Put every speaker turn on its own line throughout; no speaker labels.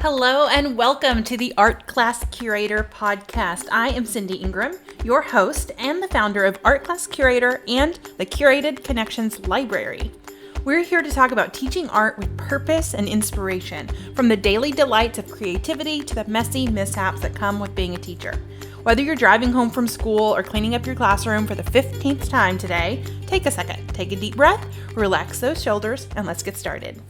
Hello and welcome to the Art Class Curator podcast. I am Cindy Ingram, your host and the founder of Art Class Curator and the Curated Connections Library. We're here to talk about teaching art with purpose and inspiration, from the daily delights of creativity to the messy mishaps that come with being a teacher. Whether you're driving home from school or cleaning up your classroom for the 15th time today, take a second, take a deep breath, relax those shoulders, and let's get started.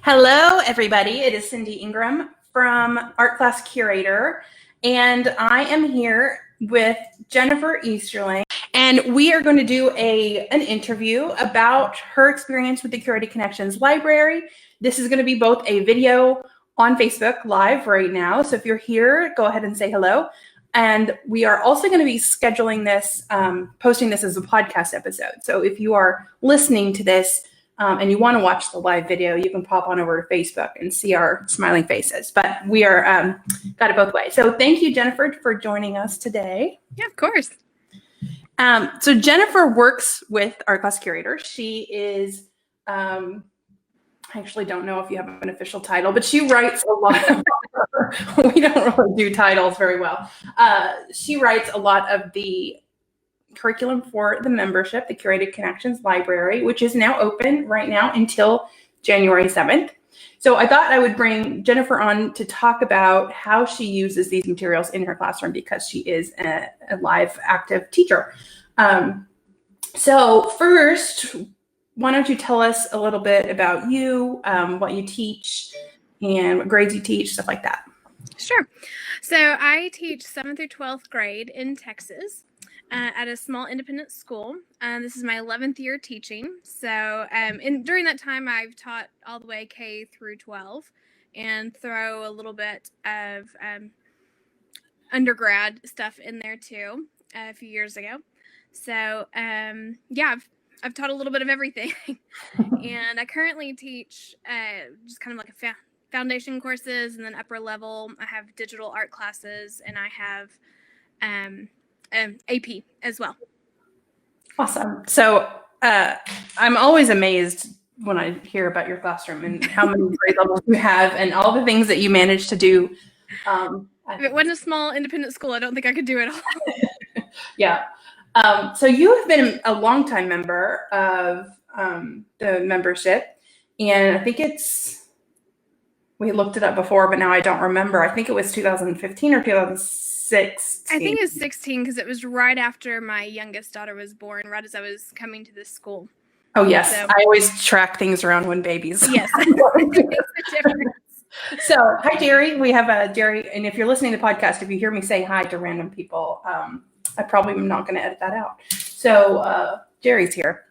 Hello, everybody. It is Cindy Ingram from Art Class Curator, and I am here with Jennifer Easterling, and we are going to do an interview about her experience with the Curated Connections Library. This is going to be both a video on Facebook Live right now, so if you're here, go ahead and say hello. And we are also going to be scheduling this, posting this as a podcast episode. So if you are listening to this, and you want to watch the live video, you can pop on over to Facebook and see our smiling faces. But we are got it both ways. So thank you, Jennifer, for joining us today.
Yeah, of course.
So Jennifer works with Art Class Curator. She is, I actually don't know if you have an official title, but she writes a lot of, we don't really do titles very well. She writes a lot of the curriculum for the membership, the Curated Connections Library, which is now open right now until January 7th. So I thought I would bring Jennifer on to talk about how she uses these materials in her classroom, because she is a live active teacher. So first, why don't you tell us a little bit about you, what you teach and what grades you teach, stuff like that.
Sure. So I teach 7th through 12th grade in Texas. At a small independent school. This is my 11th year teaching. So during that time, I've taught all the way K through 12 and throw a little bit of undergrad stuff in there too a few years ago. So yeah, I've taught a little bit of everything. And I currently teach just kind of like a foundation courses, and then upper level. I have digital art classes, and I have AP as well.
Awesome. So I'm always amazed when I hear about your classroom and how many grade levels you have and all the things that you manage to do.
If it wasn't a small independent school, I don't think I could do it all.
Yeah. So you have been a longtime member of the membership, and I think we looked it up before, but now I don't remember. I think it was 2015 or 2016.
I think it was 16, because it was right after my youngest daughter was born, right as I was coming to this school.
Oh, yes. So, I always track things around when babies.
Yes. It makes a difference.
So, hi, Jerry. We have Jerry. And if you're listening to the podcast, if you hear me say hi to random people, I probably am not going to edit that out. So, Jerry's here.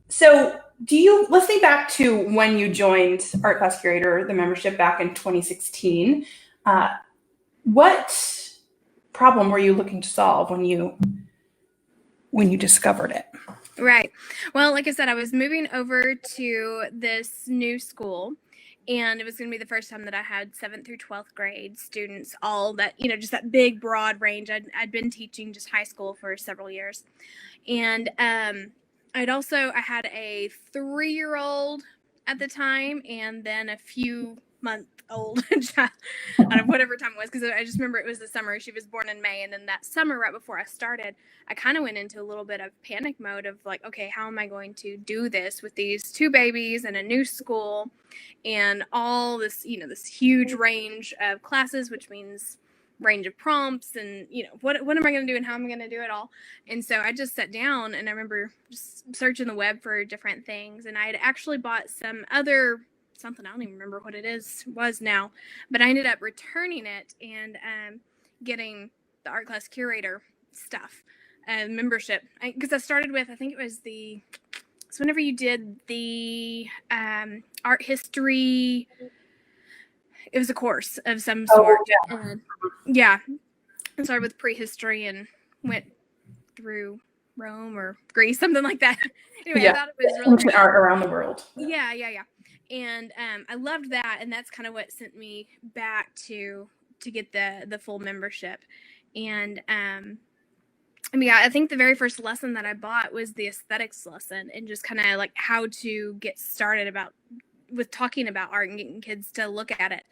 So, let's think back to when you joined Art Class Curator, the membership, back in 2016. What problem were you looking to solve when you discovered it?
Right. Well, like I said, I was moving over to this new school, and it was going to be the first time that I had 7th through 12th grade students, all that, just that big, broad range. I'd been teaching just high school for several years. And I had a 3-year-old at the time, and then a few month-old child, whatever time it was, because I just remember it was the summer. She was born in May, and then that summer, right before I started, I kind of went into a little bit of panic mode of like, okay, how am I going to do this with these 2 babies and a new school and all this, this huge range of classes, which means range of prompts, and what am I going to do and how am I going to do it all? And so I just sat down, and I remember just searching the web for different things, and I had actually bought something, I don't even remember what it was now, but I ended up returning it and getting the Art Class Curator stuff, membership, because I started with, I think it was whenever you did the art history, it was a course of some sort. Yeah. I started with prehistory and went through Rome or Greece, something like that. Anyway, I thought it was really
ancient art around the world.
Yeah. And I loved that, and that's kind of what sent me back to get the full membership. And I think the very first lesson that I bought was the aesthetics lesson, and just kind of like how to get started about with talking about art and getting kids to look at it.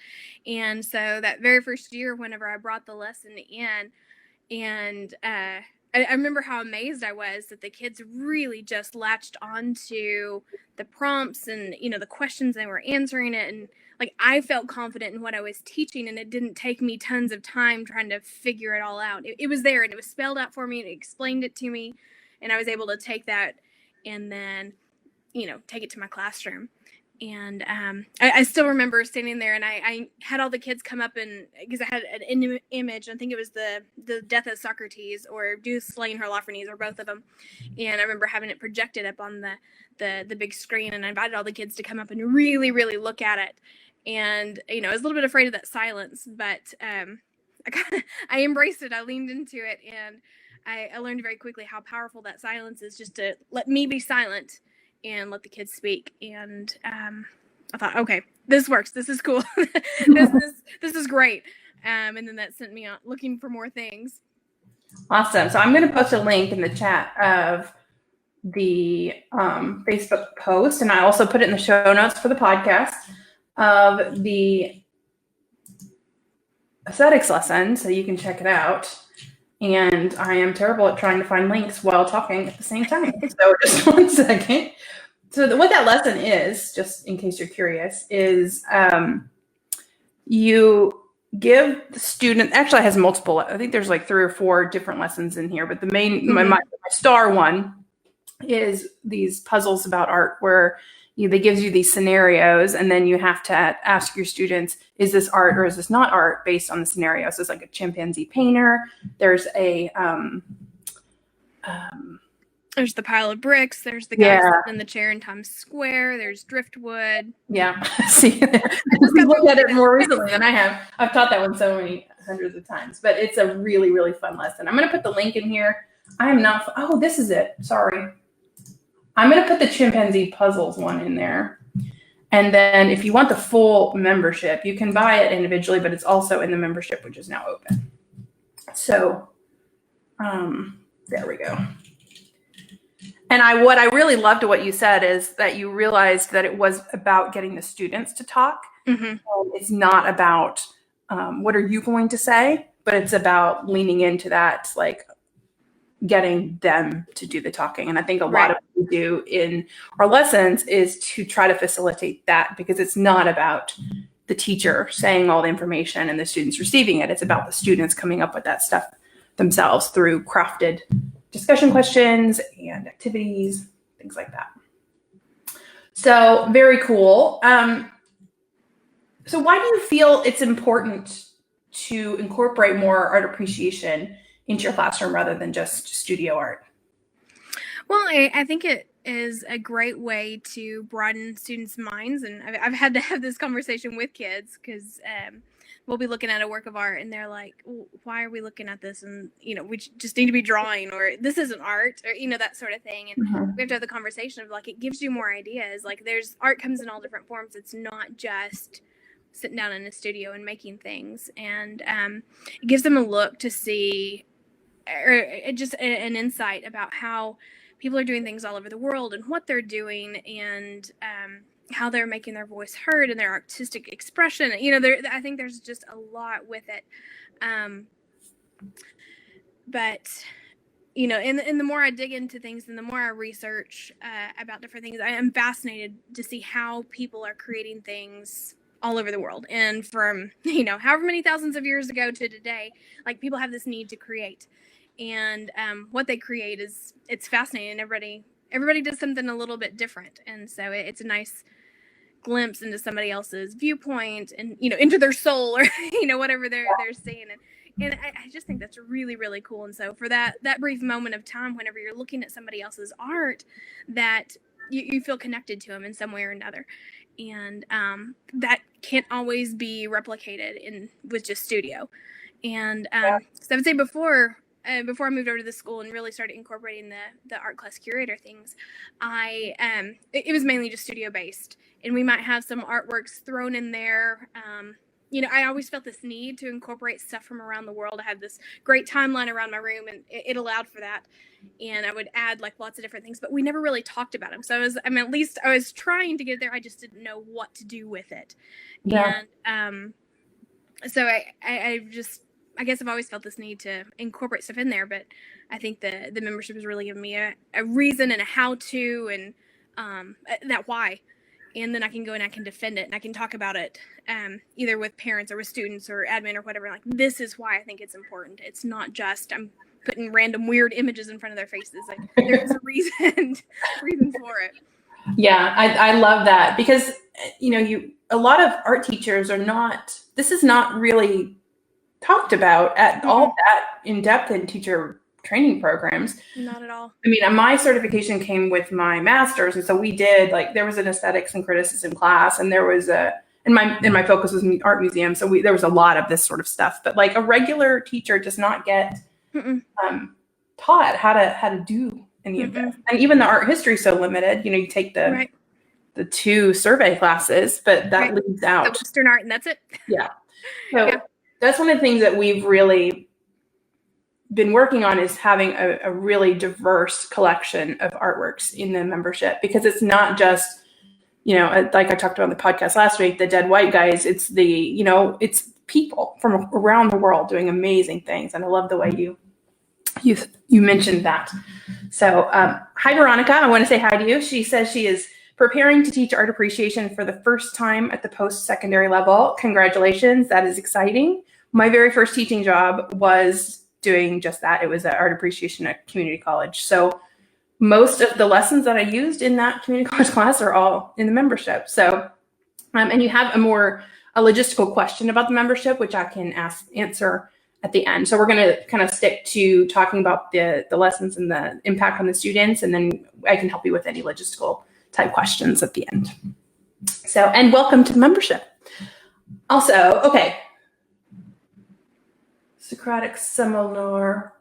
And so that very first year, whenever I brought the lesson in, and I remember how amazed I was that the kids really just latched onto the prompts and, the questions they were answering it. And like, I felt confident in what I was teaching, and it didn't take me tons of time trying to figure it all out. It was there, and it was spelled out for me, and it explained it to me. And I was able to take that and then, take it to my classroom. And I still remember standing there, and I had all the kids come up, and because I had an image, I think it was the death of Socrates or Zeus slaying Holofernes, or both of them. And I remember having it projected up on the big screen, and I invited all the kids to come up and really, really look at it. And, I was a little bit afraid of that silence, but I embraced it. I leaned into it, and I learned very quickly how powerful that silence is, just to let me be silent and let the kids speak. And I thought, okay, this works. This is cool. this is great. And then that sent me on looking for more things.
Awesome. So I'm going to post a link in the chat of the Facebook post, and I also put it in the show notes for the podcast, of the aesthetics lesson, so you can check it out. And I am terrible at trying to find links while talking at the same time. So just one second. So what that lesson is, just in case you're curious, is you give the student, actually it has multiple, I think there's like 3 or 4 different lessons in here, but the main, my star one is these puzzles about art, where they gives you these scenarios, and then you have to ask your students, is this art or is this not art, based on the scenario. So it's like a chimpanzee painter. There's a
there's the pile of bricks. There's the guy sitting in the chair in Times Square. There's driftwood.
Yeah. See, I just looked at it more recently than I have. I've taught that one so many hundreds of times, but it's a really, really fun lesson. I'm going to put the link in here. I am not, oh, this is it. Sorry. I'm going to put the chimpanzee puzzles one in there. And then if you want the full membership, you can buy it individually, but it's also in the membership, which is now open. So there we go. And what I really loved what you said is that you realized that it was about getting the students to talk. Mm-hmm. It's not about what are you going to say, but it's about leaning into that, like getting them to do the talking. And I think a lot of what we do in our lessons is to try to facilitate that, because it's not about the teacher saying all the information and the students receiving it. It's about the students coming up with that stuff themselves through crafted discussion questions and activities, things like that. So very cool. So why do you feel it's important to incorporate more art appreciation into your classroom rather than just studio art?
Well, I think it is a great way to broaden students' minds. And I've had to have this conversation with kids, because we'll be looking at a work of art and they're like, well, why are we looking at this? And, we just need to be drawing, or this isn't art, or, that sort of thing. And we have to have the conversation of like, it gives you more ideas. Like, art comes in all different forms. It's not just sitting down in a studio and making things. And it gives them a look to see, or just an insight about how people are doing things all over the world and what they're doing, and how they're making their voice heard and their artistic expression. I think there's just a lot with it. But, and the more I dig into things and the more I research about different things, I am fascinated to see how people are creating things all over the world. And from, however many thousands of years ago to today, like, people have this need to create. And what they create it's fascinating. Everybody does something a little bit different. And so it's a nice glimpse into somebody else's viewpoint and, into their soul, or, whatever they're saying. And I just think that's really, really cool. And so for that brief moment of time, whenever you're looking at somebody else's art, that you feel connected to them in some way or another. And that can't always be replicated with just studio. And so I would say before I moved over to the school and really started incorporating the art class curator things, it was mainly just studio based, and we might have some artworks thrown in there I always felt this need to incorporate stuff from around the world. I had this great timeline around my room, and it allowed for that. And I would add like lots of different things, but we never really talked about them. So at least I was trying to get there. I just didn't know what to do with it.
Yeah.
And so I guess I've always felt this need to incorporate stuff in there, but I think the membership has really given me a reason and a how to, and that why. And then I can go and I can defend it, and I can talk about it either with parents or with students or admin or whatever. Like, this is why I think it's important. It's not just I'm putting random weird images in front of their faces. Like, there's a reason for it.
Yeah, I love that, because a lot of art teachers this is not really talked about at all that in depth in teacher training programs.
Not at all.
I mean, my certification came with my master's, and so we did there was an aesthetics and criticism class, and there was and my focus was art museum, so there was a lot of this sort of stuff. But like, a regular teacher does not get taught how to do any of this, and even the art history is so limited. You take the 2 survey classes, but that leaves out
the Western art, and that's it.
Yeah. So that's one of the things that we've really been working on, is having a really diverse collection of artworks in the membership, because it's not just, like I talked about on the podcast last week, the dead white guys. It's it's people from around the world doing amazing things. And I love the way you mentioned that. So hi, Veronica. I want to say hi to you. She says she is preparing to teach art appreciation for the first time at the post-secondary level. Congratulations. That is exciting. My very first teaching job was doing just that. It was art appreciation at community college. So most of the lessons that I used in that community college class are all in the membership. So, and you have a logistical question about the membership, which I can answer at the end. So we're going to kind of stick to talking about the lessons and the impact on the students, and then I can help you with any logistical type questions at the end. So, and welcome to the membership. Also, okay. Socratic Seminar.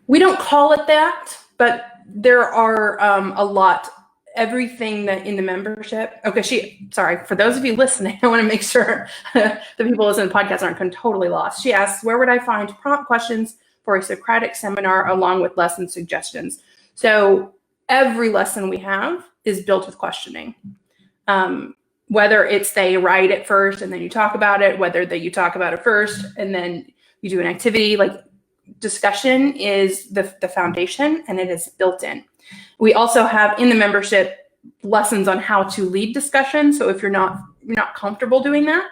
We don't call it that, but there are a lot, everything that in the membership. Okay, sorry, for those of you listening, I want to make sure the people listening to the podcast aren't totally lost. She asks, where would I find prompt questions for a Socratic seminar along with lesson suggestions? So every lesson we have is built with questioning. Whether it's they write it first and then you talk about it, whether that you talk about it first and then you do an activity, like discussion is the foundation, and it is built in. We also have in the membership lessons on how to lead discussion. So if you're not comfortable doing that,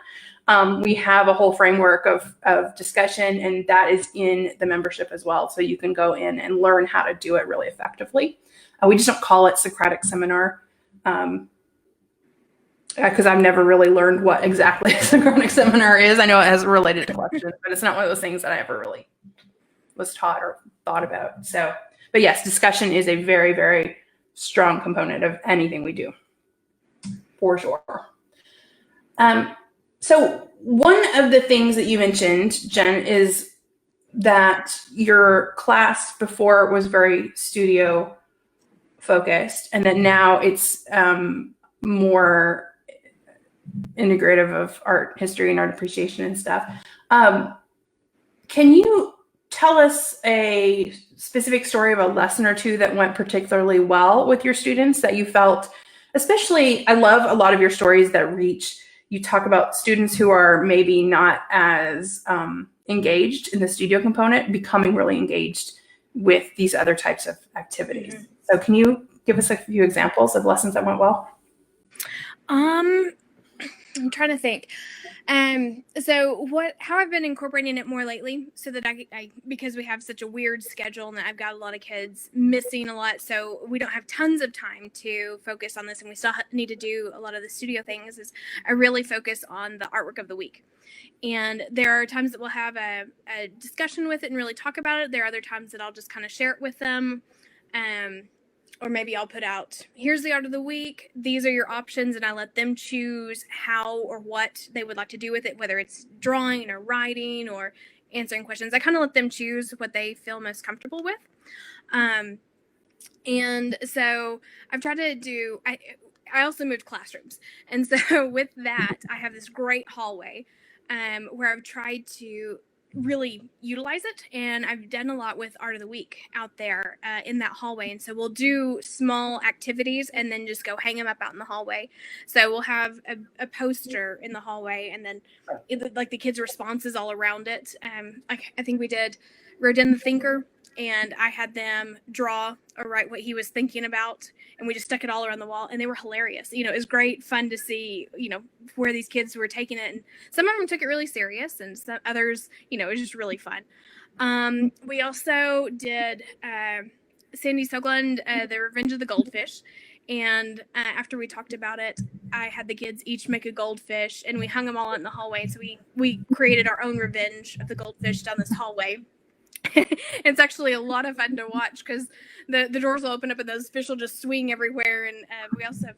we have a whole framework of discussion, and that is in the membership as well. So you can go in and learn how to do it really effectively. We just don't call it Socratic Seminar, because I've never really learned what exactly a Socratic Seminar is. I know it has related to questions, but it's not one of those things that I ever really was taught or thought about. So, but yes, discussion is a very, very strong component of anything we do, for sure. So one of the things that you mentioned, Jen, is that your class before was very studio focused, and that now it's more integrative of art history and art appreciation and stuff. Can you tell us a specific story of a lesson or two that went particularly well with your students that you felt, especially, I love a lot of your stories that you talk about students who are maybe not as engaged in the studio component becoming really engaged with these other types of activities. Mm-hmm. So can you give us a few examples of lessons that went well?
I'm trying to think. So how I've been incorporating it more lately, so that I because we have such a weird schedule and I've got a lot of kids missing a lot, so we don't have tons of time to focus on this, and we still need to do a lot of the studio things, is I really focus on the artwork of the week. And there are times that we'll have a discussion with it and really talk about it. There are other times that I'll just kind of share it with them. Or maybe I'll put out, here's the art of the week, these are your options, and I let them choose how or what they would like to do with it, whether it's drawing or writing or answering questions. I kind of let them choose what they feel most comfortable with. And so I've tried to do, I also moved classrooms. And so with that, I have this great hallway where I've tried to really utilize it. And I've done a lot with Art of the Week out there in that hallway. And so we'll do small activities and then just go hang them up out in the hallway. So we'll have a poster in the hallway and then like the kids' responses all around it. I think we did Rodin the Thinker, and I had them draw or write what he was thinking about, and we just stuck it all around the wall, and they were hilarious. You know, it was great fun to see, you know, where these kids were taking it, and some of them took it really serious, and some others, you know, it was just really fun. We also did Sandy Sogland, The Revenge of the Goldfish, and after we talked about it, I had the kids each make a goldfish, and we hung them all out in the hallway, so we created our own Revenge of the Goldfish down this hallway. It's actually a lot of fun to watch because the doors will open up and those fish will just swing everywhere. And we also have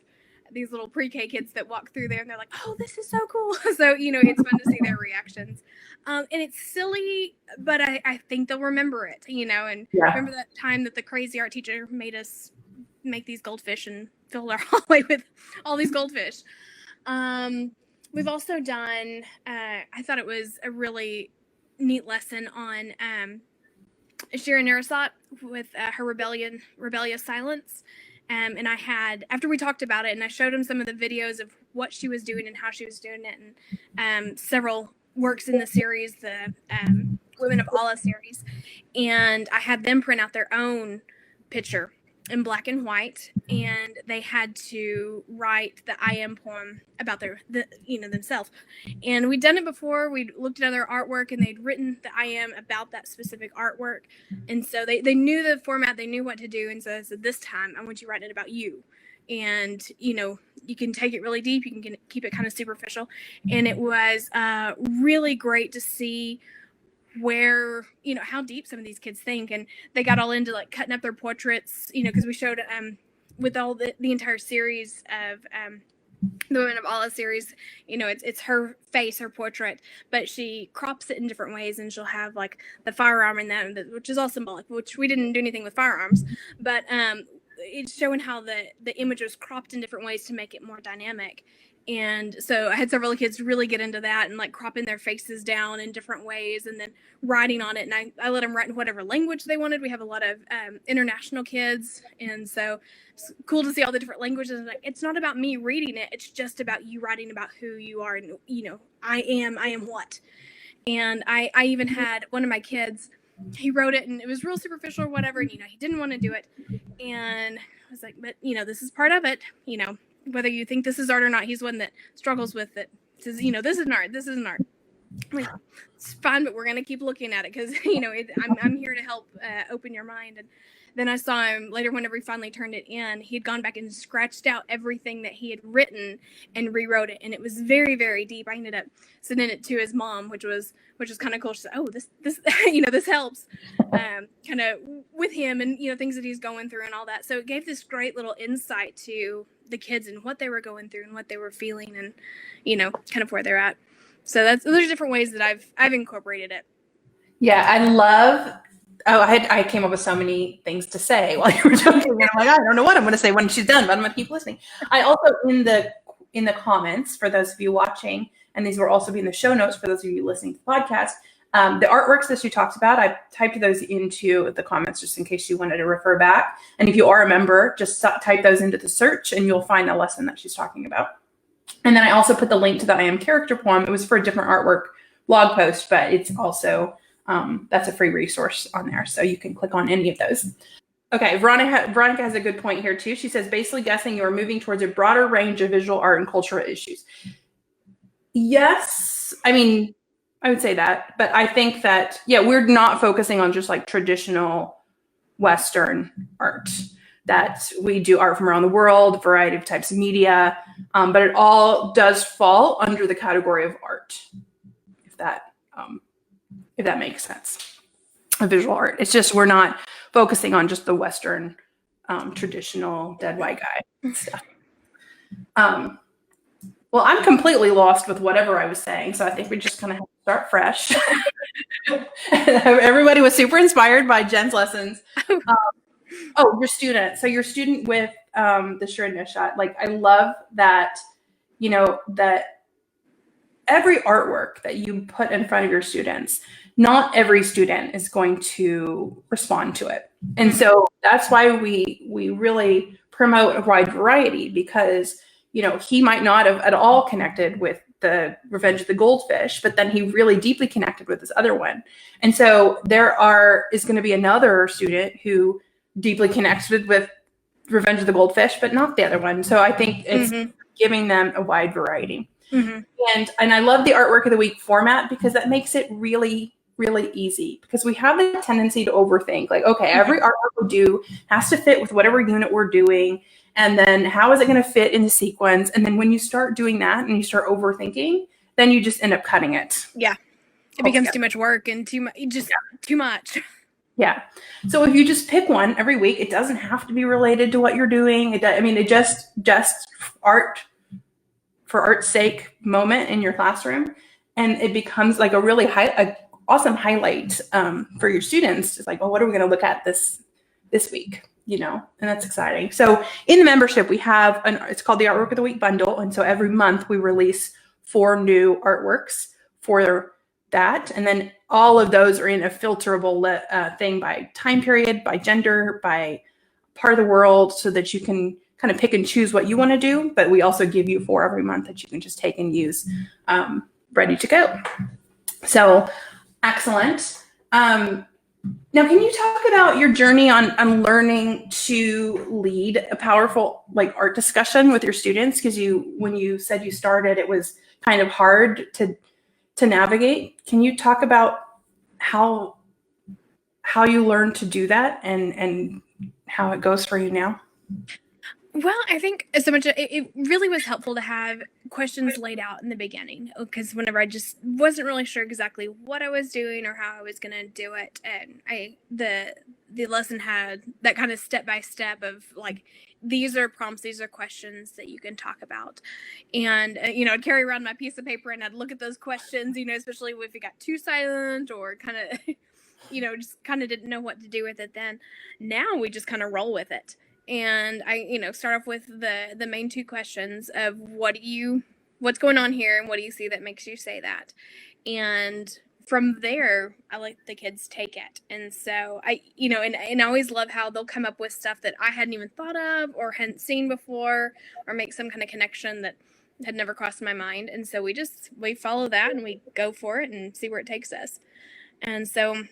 these little pre-K kids that walk through there and they're like, oh, this is so cool. So, you know, it's fun to see their reactions. And it's silly, but I think they'll remember it, you know, and remember that time that the crazy art teacher made us make these goldfish and fill our hallway with all these goldfish. We've also done, I thought it was a really neat lesson on Shira Narasat with her rebellious silence. And I had, after we talked about it, and I showed him some of the videos of what she was doing and how she was doing it, and several works in the series, the Women of Allah series, and I had them print out their own picture in black and white, and they had to write the I am poem about themselves. And we'd done it before. We'd looked at other artwork, and they'd written the I am about that specific artwork. And so they knew the format, they knew what to do. And so I said, this time I want you to write it about you. And, you know, you can take it really deep. You can keep it kind of superficial. And it was really great to see where, you know, how deep some of these kids think, and they got all into like cutting up their portraits, you know, because we showed with all the entire series of the Women of Allah series, you know, it's her face, her portrait, but she crops it in different ways, and she'll have like the firearm in that, which is all symbolic, which we didn't do anything with firearms, but it's showing how the image was cropped in different ways to make it more dynamic. And so I had several kids really get into that and like cropping their faces down in different ways and then writing on it. And I let them write in whatever language they wanted. We have a lot of international kids. And so it's cool to see all the different languages. Like, it's not about me reading it. It's just about you writing about who you are. And, you know, I am what. And I even had one of my kids, he wrote it and it was real superficial or whatever. And, you know, he didn't want to do it. And I was like, but, you know, this is part of it, you know. Whether you think this is art or not, he's one that struggles with it. Says, you know, this isn't art. This isn't art. Like, it's fun, but we're going to keep looking at it because, you know, I'm here to help open your mind. And then I saw him later whenever he finally turned it in. He had gone back and scratched out everything that he had written and rewrote it. And it was very, very deep. I ended up sending it to his mom, which was kind of cool. She said, oh, this you know, this helps kind of with him and, you know, things that he's going through and all that. So it gave this great little insight to the kids and what they were going through and what they were feeling and, you know, kind of where they're at. So those are different ways that I've incorporated it.
Yeah, I love. Oh, I came up with so many things to say while you were talking. And I'm like, I don't know what I'm going to say when she's done, but I'm going to keep listening. I also in the comments for those of you watching, and these will also be in the show notes for those of you listening to the podcast. The artworks that you talked about, I typed those into the comments just in case you wanted to refer back. And if you are a member, just type those into the search and you'll find the lesson that she's talking about. And then I also put the link to the I Am character poem. It was for a different artwork blog post, but it's also, that's a free resource on there. So you can click on any of those. Okay, Veronica has a good point here too. She says, basically guessing you are moving towards a broader range of visual art and cultural issues. Yes, I mean, I would say that, but I think that, yeah, we're not focusing on just like traditional Western art, that we do art from around the world, variety of types of media, but it all does fall under the category of art, if that makes sense, a visual art. It's just, we're not focusing on just the Western traditional dead white guy stuff. Well, I'm completely lost with whatever I was saying, so I think we just kind of have to start fresh. Everybody was super inspired by Jenn's lessons. Oh, your student. So your student with the Shirin Nishat. Like, I love that, that every artwork that you put in front of your students, not every student is going to respond to it. And so that's why we really promote a wide variety, because, he might not have at all connected with the Revenge of the Goldfish, but then he really deeply connected with this other one. And so is going to be another student who deeply connected with Revenge of the Goldfish, but not the other one. So I think it's giving them a wide variety. And I love the artwork of the week format, because that makes it really, really easy, because we have the tendency to overthink, like, okay, every artwork we do has to fit with whatever unit we're doing. And then how is it going to fit in the sequence? And then when you start doing that and you start overthinking, then you just end up cutting it.
Yeah. It becomes too much work and too much. Yeah.
So if you just pick one every week, it doesn't have to be related to what you're doing. It just art for art's sake moment in your classroom. And it becomes like a really awesome highlight for your students. It's like, well, what are we going to look at this week? And that's exciting. So in the membership, we have it's called the Artwork of the Week bundle. And so every month we release 4 new artworks for that. And then all of those are in a filterable thing by time period, by gender, by part of the world, so that you can kind of pick and choose what you want to do. But we also give you 4 every month that you can just take and use ready to go. So excellent. Now, can you talk about your journey on learning to lead a powerful art discussion with your students? Because when you said you started, it was kind of hard to navigate. Can you talk about how you learned to do that and how it goes for you now?
Well, I think so much it really was helpful to have questions laid out in the beginning, because whenever I just wasn't really sure exactly what I was doing or how I was going to do it, and the lesson had that kind of step-by-step of like, these are prompts, these are questions that you can talk about. And, I'd carry around my piece of paper and I'd look at those questions, especially if it got too silent or kind of, just kind of didn't know what to do with it then. Now we just kind of roll with it. And I, start off with the main 2 questions of what's going on here and what do you see that makes you say that? And from there, I let the kids take it. And so I, and I always love how they'll come up with stuff that I hadn't even thought of or hadn't seen before, or make some kind of connection that had never crossed my mind. And so we follow that and we go for it and see where it takes us. And so,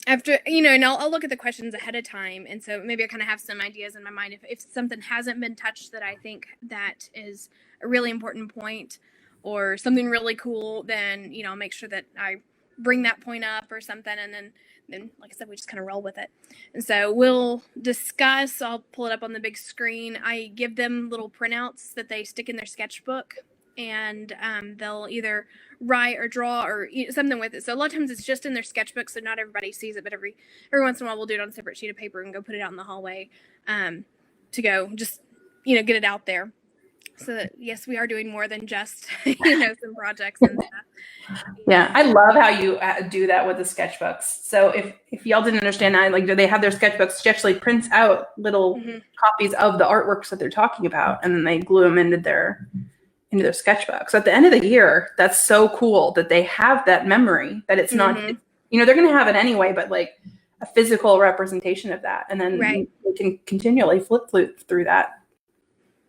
after, and I'll look at the questions ahead of time. And so maybe I kind of have some ideas in my mind. If something hasn't been touched that I think that is a really important point or something really cool, then, I'll make sure that I bring that point up or something. And then, like I said, we just kind of roll with it. And so we'll discuss, I'll pull it up on the big screen. I give them little printouts that they stick in their sketchbook, and they'll either write or draw or something with it. So a lot of times it's just in their sketchbook, so not everybody sees it, but every once in a while we'll do it on a separate sheet of paper and go put it out in the hallway to go just, get it out there. So that, yes, we are doing more than just, some projects and stuff.
Yeah, I love how you do that with the sketchbooks. So if y'all didn't understand that, do they have their sketchbooks? She actually prints out little copies of the artworks that they're talking about, and then they glue them into their sketchbook. So at the end of the year, that's so cool that they have that memory, that it's not, they're going to have it anyway, but a physical representation of that. And then they can continually flip through that.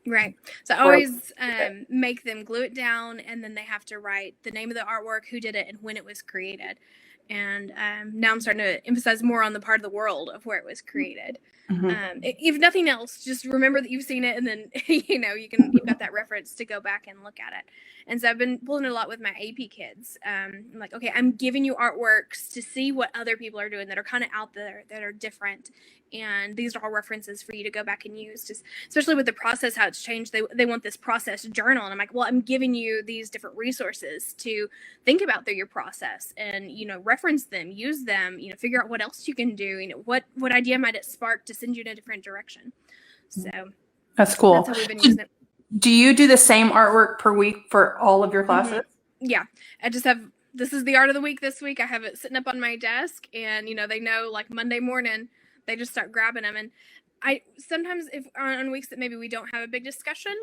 Right. So I always make them glue it down, and then they have to write the name of the artwork, who did it, and when it was created. And now I'm starting to emphasize more on the part of the world of where it was created. If nothing else, just remember that you've seen it, and then you've got that reference to go back and look at it. And so I've been pulling it a lot with my AP kids. I'm like, okay, I'm giving you artworks to see what other people are doing that are kind of out there, that are different. And these are all references for you to go back and use, just especially with the process, how it's changed. They want this process journal. And I'm like, well, I'm giving you these different resources to think about through your process and, reference them, use them, figure out what else you can do, what idea might it spark to send you in a different direction. So
that's cool.
That's how we've been using it.
Do you do the same artwork per week for all of your classes?
Yeah. I just have, this is the art of the week this week. I have it sitting up on my desk, and, they know Monday morning, they just start grabbing them. And I sometimes, if on weeks that maybe we don't have a big discussion,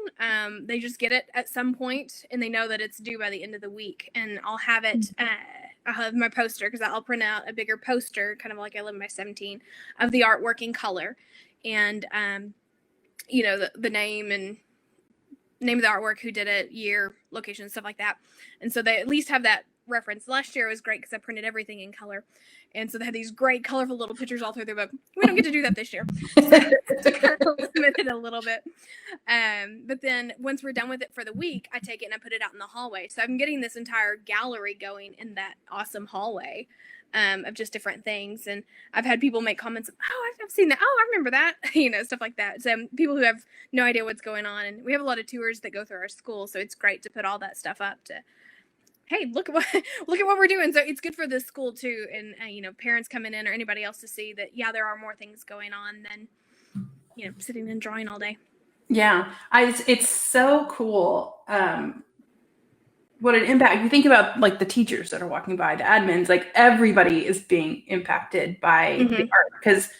they just get it at some point and they know that it's due by the end of the week, and I'll have it. I'll have my poster, because I'll print out a bigger poster, kind of like 11 by 17, of the artwork in color, and the name of the artwork, who did it, year, location, stuff like that, and so they at least have that reference. Last year it was great because I printed everything in color, and so they had these great colorful little pictures all through their book. We don't get to do that this year, so kind of limit it a little bit. But then once we're done with it for the week, I take it and I put it out in the hallway. So I'm getting this entire gallery going in that awesome hallway of just different things. And I've had people make comments of, oh, I've seen that. Oh, I remember that. Stuff like that. So people who have no idea what's going on. And we have a lot of tours that go through our school. So it's great to put all that stuff up to, hey, look at what we're doing. So it's good for the school too. And, parents coming in or anybody else to see that, yeah, there are more things going on than, sitting and drawing all day.
Yeah. It's so cool. What an impact. You think about like the teachers that are walking by, the admins, like everybody is being impacted by the art, because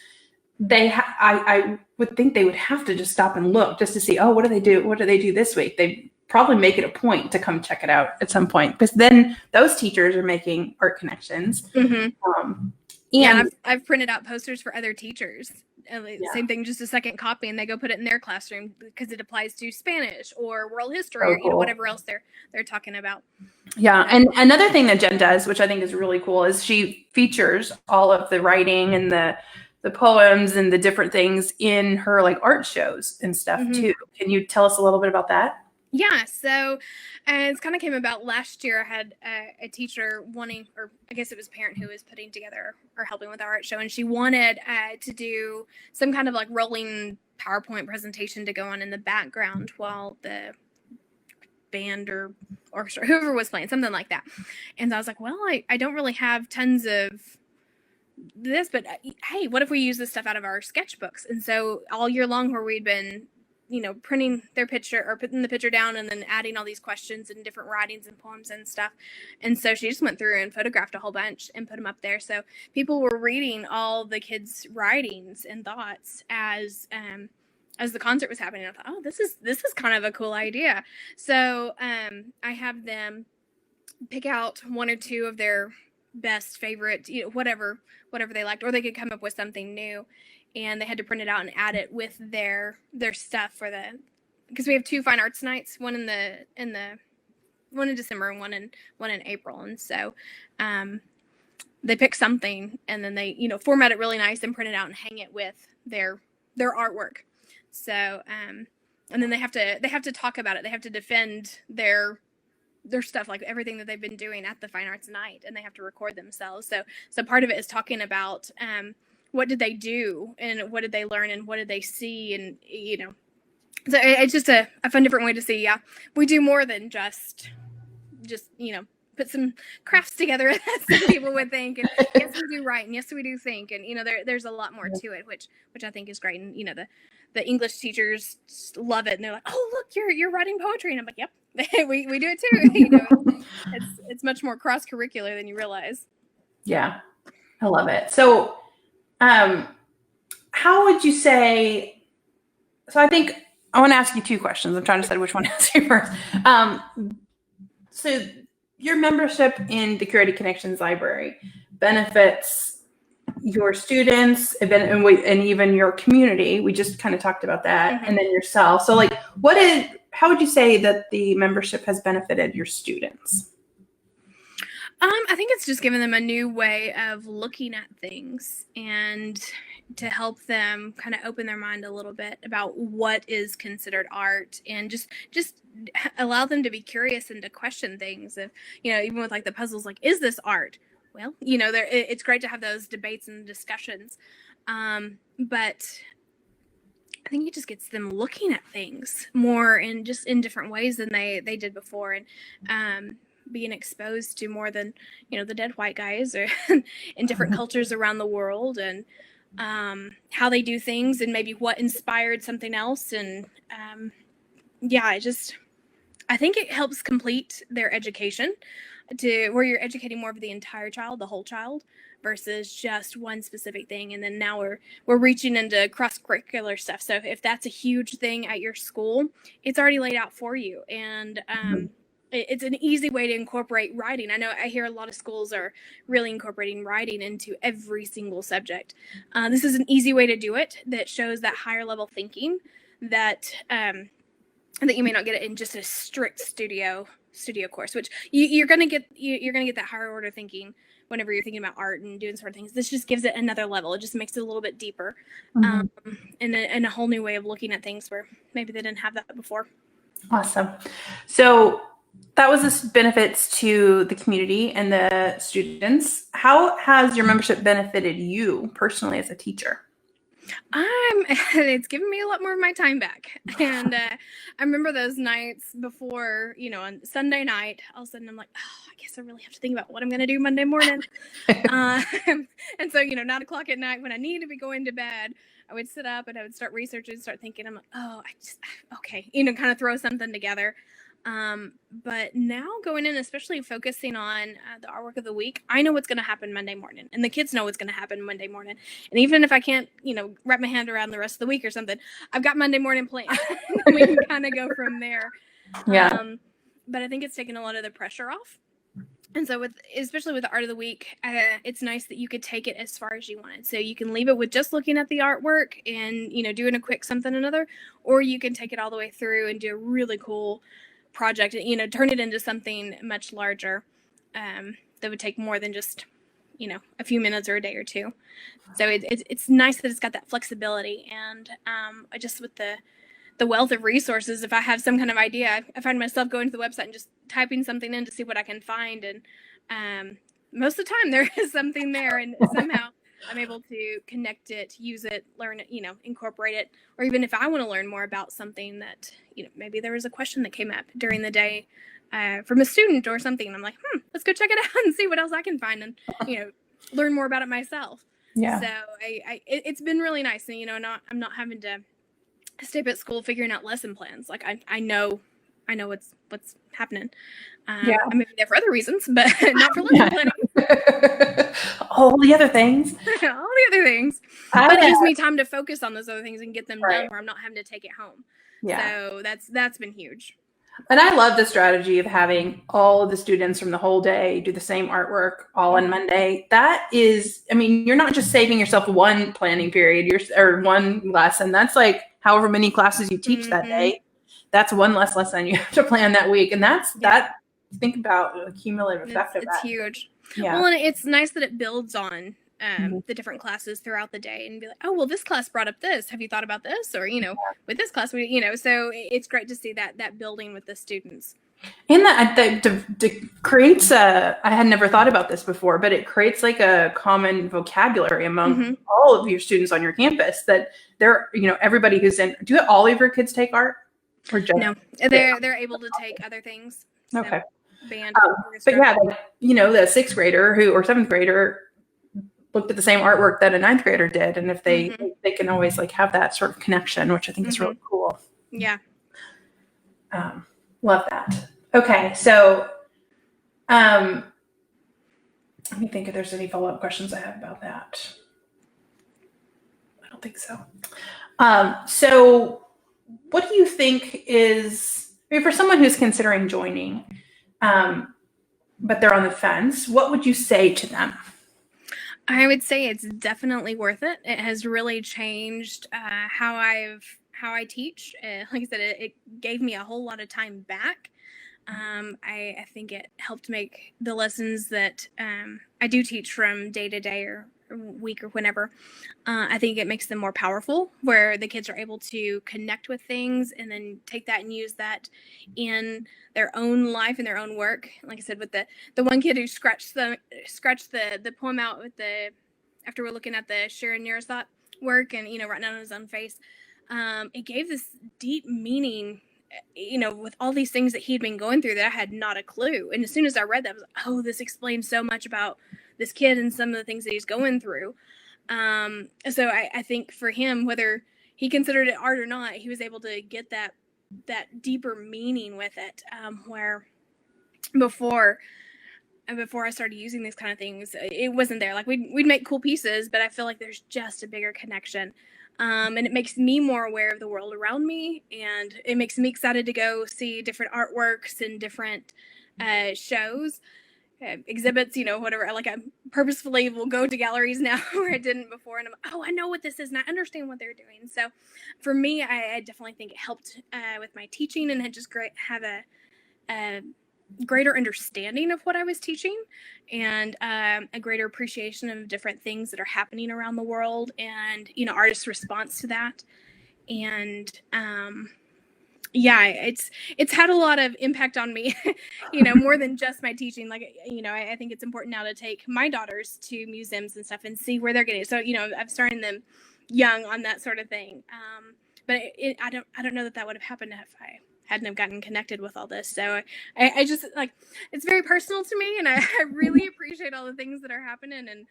I would think they would have to just stop and look just to see, oh, what do they do? What do they do this week? They probably make it a point to come check it out at some point, because then those teachers are making art connections.
I've printed out posters for other teachers. Same thing, just a second copy, and they go put it in their classroom because it applies to Spanish or world history, or whatever else they're talking about.
Yeah, and another thing that Jenn does, which I think is really cool, is she features all of the writing and the poems and the different things in her like art shows and stuff too. Can you tell us a little bit about that?
Yeah, so it kind of came about last year. I had a teacher wanting, or I guess it was a parent who was putting together or helping with our art show, and she wanted to do some kind of like rolling PowerPoint presentation to go on in the background while the band or orchestra, whoever was playing, something like that. And I was like, well, I don't really have tons of this, but hey, what if we use this stuff out of our sketchbooks? And so all year long, where we'd been printing their picture or putting the picture down and then adding all these questions and different writings and poems and stuff. And so she just went through and photographed a whole bunch and put them up there. So people were reading all the kids' writings and thoughts as the concert was happening. I thought, oh, this is kind of a cool idea. So I have them pick out one or two of their best favorite, whatever they liked, or they could come up with something new. And they had to print it out and add it with their stuff because we have 2 fine arts nights, one in December and one in April. And so they pick something and then they format it really nice and print it out and hang it with their artwork. So and then they have to talk about it. They have to defend their stuff, like everything that they've been doing at the fine arts night, and they have to record themselves. So part of it is talking about what did they do and what did they learn and what did they see, and so it's just a fun different way to see. Yeah, we do more than just put some crafts together as some people would think, and yes we do write, and yes we do think, and there's a lot more to it, which I think is great. And the English teachers love it, and they're like, oh look, you're writing poetry, and I'm like, yep. we do it too. It's much more cross curricular than you realize.
Yeah, I love it. So how would you say, so I think I want to ask you 2 questions. I'm trying to decide which one to ask you first. So your membership in the Curated Connections Library benefits your students and even your community. We just kind of talked about that, and then yourself. So like, how would you say that the membership has benefited your students?
I think it's just given them a new way of looking at things, and to help them kind of open their mind a little bit about what is considered art, and just allow them to be curious and to question things. If even with like the puzzles, like, is this art? Well, it's great to have those debates and discussions, but I think it just gets them looking at things more in different ways than they did before, and being exposed to more than the dead white guys, or in different cultures around the world, and how they do things, and maybe what inspired something else. And I think it helps complete their education to where you're educating more of the entire child, the whole child, versus just one specific thing. And then now we're reaching into cross-curricular stuff. So if that's a huge thing at your school, it's already laid out for you. And it's an easy way to incorporate writing. I know I hear a lot of schools are really incorporating writing into every single subject. This is an easy way to do it that shows that higher level thinking that that you may not get it in just a strict studio course, which you're gonna get that higher order thinking whenever you're thinking about art and doing sort of things. This just gives it another level. It just makes it a little bit deeper, and a whole new way of looking at things where maybe they didn't have that before.
Awesome. So that was the benefits to the community and the students. How has your membership benefited you personally as a teacher?
It's given me a lot more of my time back. And I remember those nights before, on Sunday night, all of a sudden I'm like, oh, I guess I really have to think about what I'm going to do Monday morning. And so, 9:00 at night when I need to be going to bed, I would sit up and I would start researching, start thinking. I'm like, okay, kind of throw something together. But now going in, especially focusing on the artwork of the week, I know what's going to happen Monday morning, and the kids know what's going to happen Monday morning. And even if I can't, wrap my hand around the rest of the week or something, I've got Monday morning planned. And we can kind of go from there.
Yeah.
But I think it's taken a lot of the pressure off. And so especially with the art of the week, it's nice that you could take it as far as you wanted. So you can leave it with just looking at the artwork and, doing a quick something or another, or you can take it all the way through and do a really cool project, turn it into something much larger that would take more than just a few minutes or a day or two. So it's nice that it's got that flexibility. And I just, with the wealth of resources, if I have some kind of idea, I find myself going to the website and just typing something in to see what I can find, and most of the time there is something there, and somehow I'm able to connect it, use it, learn it, incorporate it. Or even if I want to learn more about something that, maybe there was a question that came up during the day from a student or something. I'm like, let's go check it out and see what else I can find, and, learn more about it myself. Yeah. So it's been really nice. And, I'm not having to stay up at school figuring out lesson plans. Like I know what's happening. Yeah. I may be there for other reasons, but not for lesson planning.
All the other things.
But it gives me time to focus on those other things and get them done where I'm not having to take it home. Yeah. So that's been huge.
And I love the strategy of having all of the students from the whole day do the same artwork all on Monday. That is, you're not just saving yourself one planning period or one lesson. That's like however many classes you teach that day. That's one less lesson you have to plan that week. And think about the cumulative effect of that.
It's huge. Yeah. Well, and it's nice that it builds on the different classes throughout the day, and be like, oh, well, this class brought up this. Have you thought about this? Or, with this class, so it's great to see that building with the students.
And that creates I had never thought about this before, but it creates like a common vocabulary among all of your students on your campus, that they're, everybody who's in, do all of your kids take art? Or just,
no, they're able to take other things. So
okay.
Band,
but yeah, the 6th grader or 7th grader looked at the same artwork that a 9th grader did. And if they can always have that sort of connection, which I think is really cool.
Yeah.
Love that. Okay. So, let me think if there's any follow-up questions I have about that. I don't think so. So what do you think is, for someone who's considering joining, but they're on the fence, what would you say to them?
I would say it's definitely worth it. It has really changed how I teach. Like I said, it gave me a whole lot of time back. I think it helped make the lessons that I do teach from day to day or week or whenever, I think it makes them more powerful, where the kids are able to connect with things and then take that and use that in their own life and their own work. Like I said, with the one kid who scratched the poem out with after we're looking at the Sharon Nearthought work and writing down on his own face, it gave this deep meaning, with all these things that he'd been going through that I had not a clue. And as soon as I read that, I was like, oh, this explains so much about this kid and some of the things that he's going through. So I think for him, whether he considered it art or not, he was able to get that deeper meaning with it, where before before I started using these kind of things, it wasn't there. Like we'd make cool pieces, but I feel like there's just a bigger connection. And it makes me more aware of the world around me, and it makes me excited to go see different artworks and different shows, exhibits, whatever. Like I purposefully will go to galleries now where I didn't before, and I know what this is, and I understand what they're doing. So for me, I definitely think it helped with my teaching, and had just have a greater understanding of what I was teaching, and a greater appreciation of different things that are happening around the world, and artists' response to that. And it's had a lot of impact on me, more than just my teaching. Like, I think it's important now to take my daughters to museums and stuff and see where they're getting it. So, I'm starting them young on that sort of thing. But I don't know that would have happened if I hadn't have gotten connected with all this. So I just, like, it's very personal to me, and I really appreciate all the things that are happening, and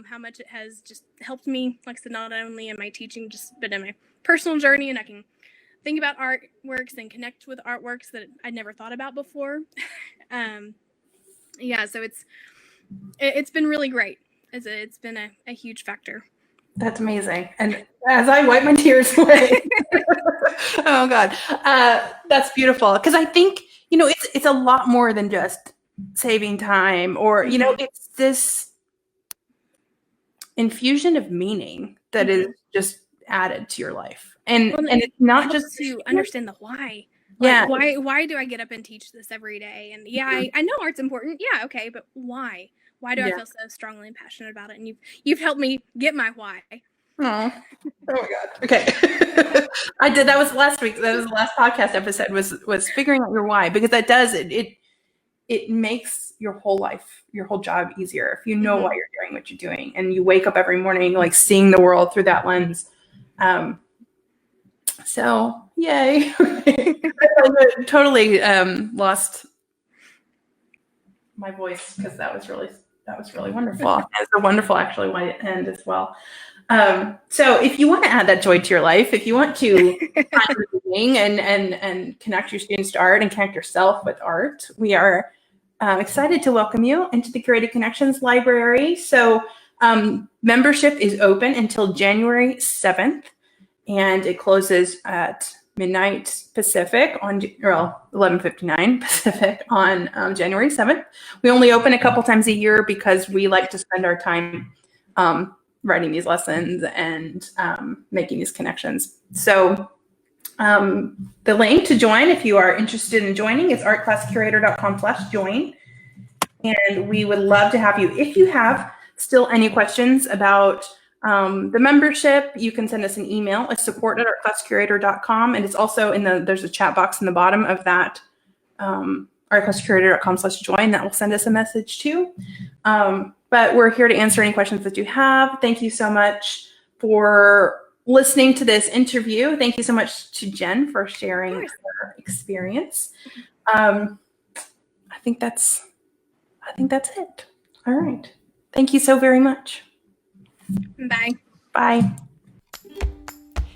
how much it has just helped me, like I said, not only in my teaching, but in my personal journey, and I can think about artworks and connect with artworks that I'd never thought about before. So it's been really great. It's been a huge factor.
That's amazing. And as I wipe my tears away, oh God, that's beautiful. Because I think, it's a lot more than just saving time, or, it's this infusion of meaning that is just added to your life. And it's not just
to understand the why.
Yeah.
Why do I get up and teach this every day? And I know art's important. Yeah. Okay. But why? Why do I feel so strongly and passionate about it? And you've helped me get my why.
Oh my God. Okay. I did. That was last week. That was the last podcast episode was figuring out your why, because that does it makes your whole life, your whole job easier if you know why you're doing what you're doing, and you wake up every morning like seeing the world through that lens. So yay. I totally lost my voice, because that was really wonderful. It's a wonderful actually way to end as well. So if you want to add that joy to your life, if you want to find your meaning and connect your students to art and connect yourself with art, we are excited to welcome you into the Curated Connections Library. So membership is open until January 7th, and it closes at midnight Pacific on 11:59 Pacific on January 7th. We only open a couple times a year because we like to spend our time writing these lessons and making these connections. So the link to join, if you are interested in joining, is artclasscurator.com/join. And we would love to have you. If you have still any questions about the membership, you can send us an email at support@artclasscurator.com. And it's also there's a chat box in the bottom of that artclasscurator.com/join that will send us a message too. But we're here to answer any questions that you have. Thank you so much for listening to this interview. Thank you so much to Jenn for sharing her experience. I think that's it. All right. Thank you so very much.
Bye.
Bye.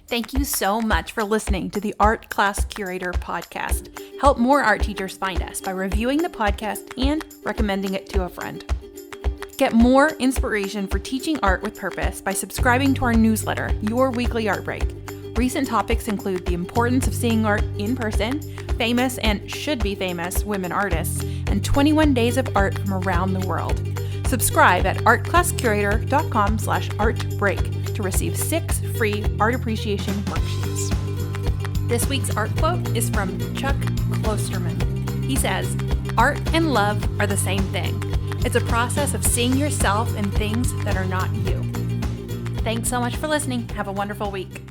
Thank you so much for listening to the Art Class Curator podcast. Help more art teachers find us by reviewing the podcast and recommending it to a friend. Get more inspiration for teaching art with purpose by subscribing to our newsletter, Your Weekly Art Break. Recent topics include the importance of seeing art in person, famous and should-be famous women artists, and 21 days of art from around the world. Subscribe at artclasscurator.com/artbreak to receive 6 free art appreciation worksheets. This week's art quote is from Chuck Klosterman. He says, "Art and love are the same thing. It's a process of seeing yourself in things that are not you." Thanks so much for listening. Have a wonderful week.